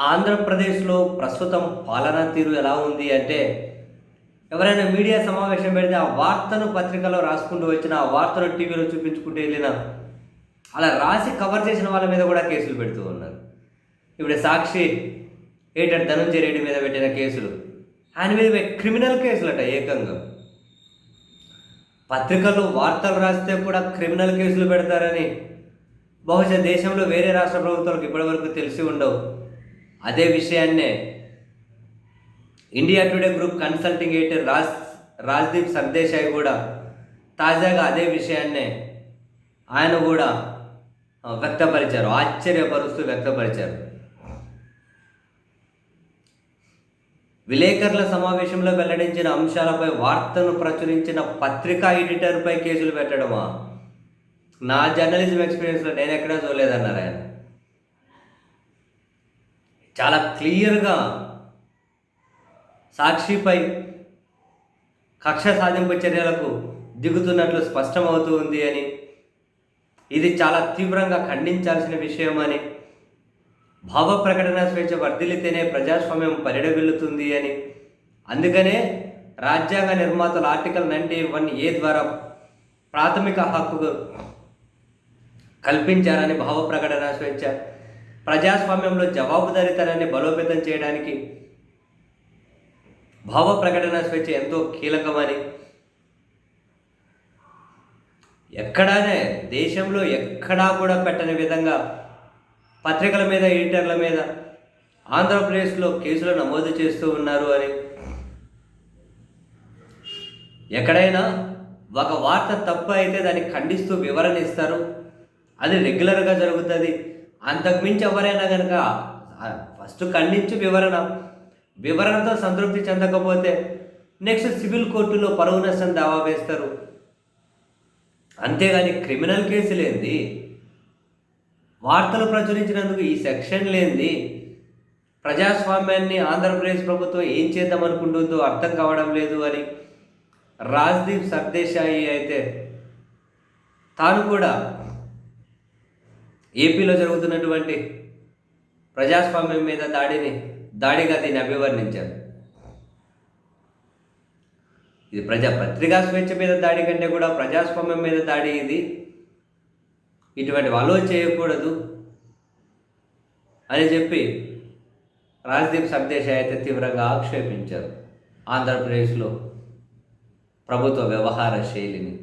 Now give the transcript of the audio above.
ఆంధ్రప్రదేశ్లో ప్రస్తుతం పాలనా తీరు ఎలా ఉంది అంటే, ఎవరైనా మీడియా సమావేశం పెడితే ఆ వార్తను పత్రికలో రాసుకుంటూ వచ్చిన, ఆ వార్తను టీవీలో చూపించుకుంటూ వెళ్ళిన, అలా రాసి కవర్ చేసిన వాళ్ళ మీద కూడా కేసులు పెడుతూ ఉన్నారు. ఇప్పుడు సాక్షి ఎడిటర్ ధనంజయ రెడ్డి మీద పెట్టిన కేసులు, ఆయన మీద క్రిమినల్ కేసులట ఏకంగా. పత్రికల్లో వార్తలు రాస్తే కూడా క్రిమినల్ కేసులు పెడతారని బహుశా దేశంలో వేరే రాష్ట్ర ప్రభుత్వాలకు ఇప్పటివరకు తెలిసి ఉండవు. అదే విషయాన్నే India today group consulting editor Rajdeep Sardesai కూడా తాజాగా అదే విషయాన్నే ఆయన కూడా వ్యక్తపరిచారు, ఆశ్చర్యపరుస్తూ వ్యక్తపరిచారు. విలేకరుల సమావేశంలో వెల్లడించిన అంశాలపై వార్తను ప్రచురించిన పత్రికా ఎడిటర్పై కేసులు పెట్టడమా? నా జర్నలిజం ఎక్స్పీరియన్స్లో నేను ఎక్కడా చూడలేదన్నారు ఆయన. చాలా క్లియర్గా సాక్షిపై కక్ష సాధింపు చర్యలకు దిగుతున్నట్లు స్పష్టమవుతూ ఉంది అని, ఇది చాలా తీవ్రంగా ఖండించాల్సిన విషయం అని, భావ ప్రకటన స్వేచ్ఛ వర్ధిల్లితేనే ప్రజాస్వామ్యం పరిడవిల్లుతుంది అని, అందుకనే రాజ్యాంగ నిర్మాతలు ఆర్టికల్ 91A ద్వారా ప్రాథమిక హక్కు కల్పించారని, భావ ప్రకటన స్వేచ్ఛ ప్రజాస్వామ్యంలో జవాబుదారీతనాన్ని బలోపేతం చేయడానికి భావ ప్రకటన స్వేచ్ఛ ఎంతో కీలకమని, ఎక్కడానే దేశంలో ఎక్కడా కూడా పెట్టని విధంగా పత్రికల మీద, ఎడిటర్ల మీద ఆంధ్రప్రదేశ్లో కేసులు నమోదు చేస్తూ ఉన్నారు అని, ఎక్కడైనా ఒక వార్త తప్పు అయితే దాన్ని ఖండిస్తూ వివరణ ఇస్తారు, అది రెగ్యులర్గా జరుగుతుంది. అంతకుమించి ఎవరైనా కనుక ఫస్ట్ ఖండించి వివరణతో సంతృప్తి చెందకపోతే నెక్స్ట్ సివిల్ కోర్టులో పరువు నష్టం దావా వేస్తారు. అంతేగాని క్రిమినల్ కేసు లేనిది, వార్తలు ప్రచురించినందుకు ఈ సెక్షన్ లేనిది, ప్రజాస్వామ్యాన్ని ఆంధ్రప్రదేశ్ ప్రభుత్వం ఏం చేద్దామనుకుంటుందో అర్థం కావడం లేదు అని రాజ్దీప్ సర్దేశాయి అయితే తాను కూడా ఏపీలో జరుగుతున్నటువంటి ప్రజాస్వామ్యం మీద దాడిగా దీన్ని అభివర్ణించారు. ఇది పత్రికా స్వేచ్ఛ మీద దాడి కంటే కూడా ప్రజాస్వామ్యం మీద దాడి ఇది, ఇటువంటి వాళ్ళు చేయకూడదు అని చెప్పి రాజ్దీప్ సర్దేశాయ్ అయితే తీవ్రంగా ఆక్షేపించారు ఆంధ్రప్రదేశ్లో ప్రభుత్వ వ్యవహార శైలిని.